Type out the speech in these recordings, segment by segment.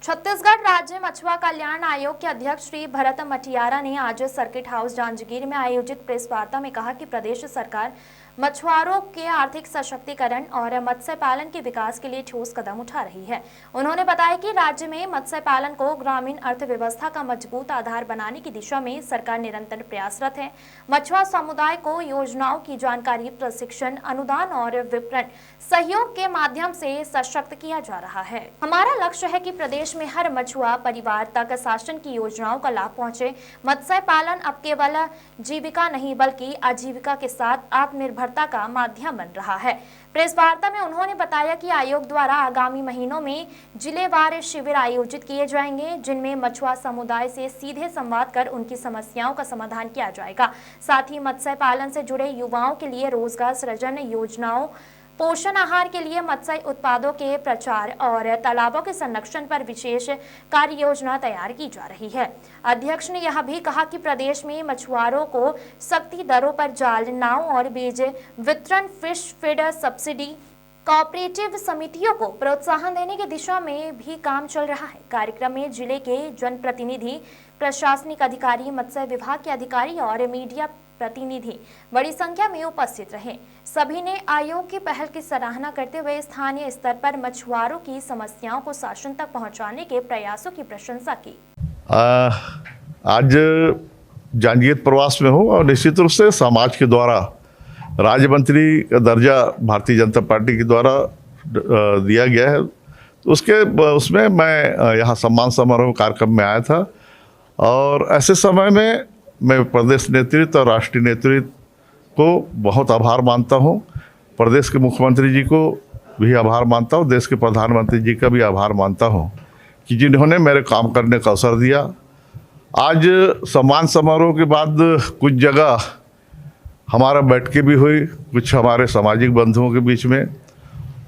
छत्तीसगढ़ राज्य मछुआ कल्याण आयोग के अध्यक्ष श्री भरत मटियारा ने आज सर्किट हाउस जांजगीर में आयोजित प्रेस वार्ता में कहा कि प्रदेश सरकार मछुआरों के आर्थिक सशक्तिकरण और मत्स्य पालन के विकास के लिए ठोस कदम उठा रही है। उन्होंने बताया कि राज्य में मत्स्य पालन को ग्रामीण अर्थव्यवस्था का मजबूत आधार बनाने की दिशा में सरकार निरंतर प्रयासरत है। मछुआ समुदाय को योजनाओं की जानकारी, प्रशिक्षण, अनुदान और विपणन सहयोग के माध्यम से सशक्त किया जा रहा है। हमारा लक्ष्य है कि प्रदेश में हर मछुआ परिवार तक शासन की योजनाओं का लाभ पहुंचे। मत्स्य पालन अब केवल जीविका नहीं बल्कि आजीविका के साथ आत्मनिर्भरता का माध्यम बन रहा है। प्रेस वार्ता में उन्होंने बताया कि आयोग द्वारा आगामी महीनों में जिलेवार शिविर आयोजित किए जाएंगे, जिनमें मछुआ समुदाय से सीधे संवाद कर उनकी समस्याओं का समाधान किया जाएगा। साथ ही मत्स्य पालन से जुड़े युवाओं के लिए रोजगार सृजन योजनाओं, पोषण आहार के लिए मत्स्य उत्पादों के प्रचार और तालाबों के संरक्षण पर विशेष कार्य योजना तैयार की जा रही है। अध्यक्ष ने यह भी कहा कि प्रदेश में मछुआरों को सख्ती दरों पर जाल, नाव और बीज वितरण, फिश फीड सब्सिडी, कोऑपरेटिव समितियों को प्रोत्साहन देने की दिशा में भी काम चल रहा है। कार्यक्रम में जिले के जनप्रतिनिधि, प्रशासनिक अधिकारी, मत्स्य विभाग के अधिकारी और मीडिया प्रतिनिधि बड़ी संख्या में उपस्थित रहे। सभी ने आयोग की पहल की सराहना करते हुए स्थानीय स्तर पर मछुआरों की समस्याओं को शासन तक पहुंचाने के प्रयासों की प्रशंसा की। आज जांजगीर प्रवास में हूँ और निश्चित रूप से समाज के द्वारा राज्य मंत्री का दर्जा भारतीय जनता पार्टी के द्वारा दिया गया है। उसमें मैं यहाँ सम्मान समारोह कार्यक्रम में आया था और ऐसे समय में मैं प्रदेश नेतृत्व और राष्ट्रीय नेतृत्व को बहुत आभार मानता हूँ। प्रदेश के मुख्यमंत्री जी को भी आभार मानता हूँ, देश के प्रधानमंत्री जी का भी आभार मानता हूँ कि जिन्होंने मेरे काम करने का अवसर दिया। आज सम्मान समारोह के बाद कुछ जगह हमारा बैठकें भी हुई कुछ हमारे सामाजिक बंधुओं के बीच में,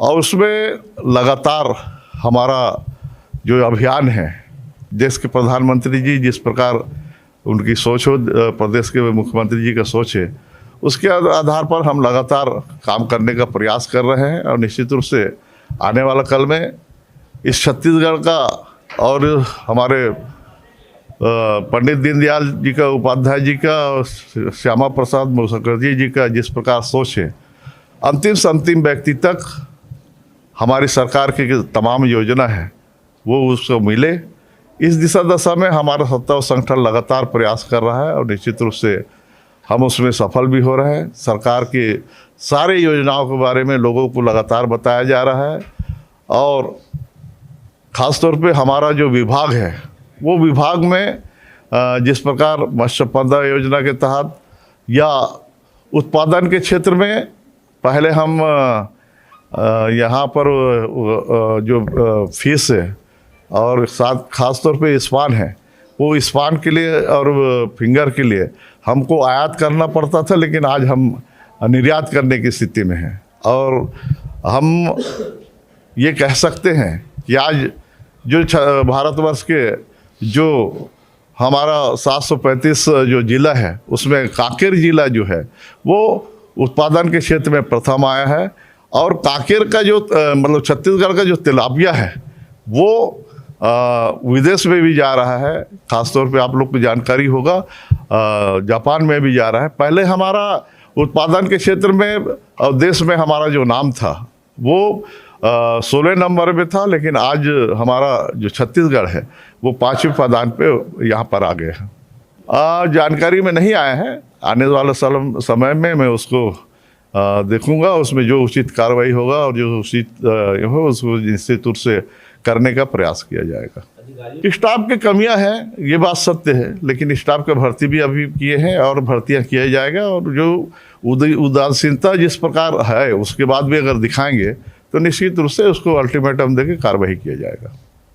और उसमें लगातार हमारा जो अभियान है, देश के प्रधानमंत्री जी जिस प्रकार उनकी सोच हो, प्रदेश के मुख्यमंत्री जी का सोच है, उसके आधार पर हम लगातार काम करने का प्रयास कर रहे हैं। और निश्चित रूप से आने वाला कल में इस छत्तीसगढ़ का और हमारे पंडित दीनदयाल जी का, उपाध्याय जी का और श्यामा प्रसाद मुखर्जी जी का जिस प्रकार सोच है, अंतिम से अंतिम व्यक्ति तक हमारी सरकार की तमाम योजना है वो उसको मिले, इस दिशा दशा में हमारा सत्ता और संगठन लगातार प्रयास कर रहा है और निश्चित रूप से हम उसमें सफल भी हो रहे हैं। सरकार की सारे योजनाओं के बारे में लोगों को लगातार बताया जा रहा है और ख़ास तौर पे हमारा जो विभाग है वो विभाग में जिस प्रकार मत्स्य संपदा योजना के तहत या उत्पादन के क्षेत्र में पहले हम यहाँ पर जो फिश है और साथ खास तौर पे इस्पान है, वो इस्पान के लिए और फिंगर के लिए हमको आयात करना पड़ता था, लेकिन आज हम निर्यात करने की स्थिति में हैं। और हम ये कह सकते हैं कि आज जो भारतवर्ष के जो हमारा 735 जो ज़िला है उसमें कांकेर ज़िला जो है वो उत्पादन के क्षेत्र में प्रथम आया है। और कांकेर का जो मतलब छत्तीसगढ़ का जो तिलापिया है वो विदेश में भी जा रहा है। खासतौर पे आप लोग को जानकारी होगा, जापान में भी जा रहा है। पहले हमारा उत्पादन के क्षेत्र में और देश में हमारा जो नाम था वो 16 नंबर पे था, लेकिन आज हमारा जो छत्तीसगढ़ है वो 5वें पायदान पे यहाँ पर आ गए हैं। जानकारी में नहीं आया है, आने वाले समय में मैं उसको देखूंगा, उसमें जो उचित कार्रवाई होगा और जो उचित हो उसको निश्चित रूप से करने का प्रयास किया जाएगा। स्टाफ की कमियां हैं ये बात सत्य है, लेकिन स्टाफ का भर्ती भी अभी किए हैं और भर्तियां किया जाएगा। और जो उदासीनता जिस प्रकार है उसके बाद भी अगर दिखाएंगे तो निश्चित रूप से उसको अल्टीमेटम देके कार्रवाई किया जाएगा।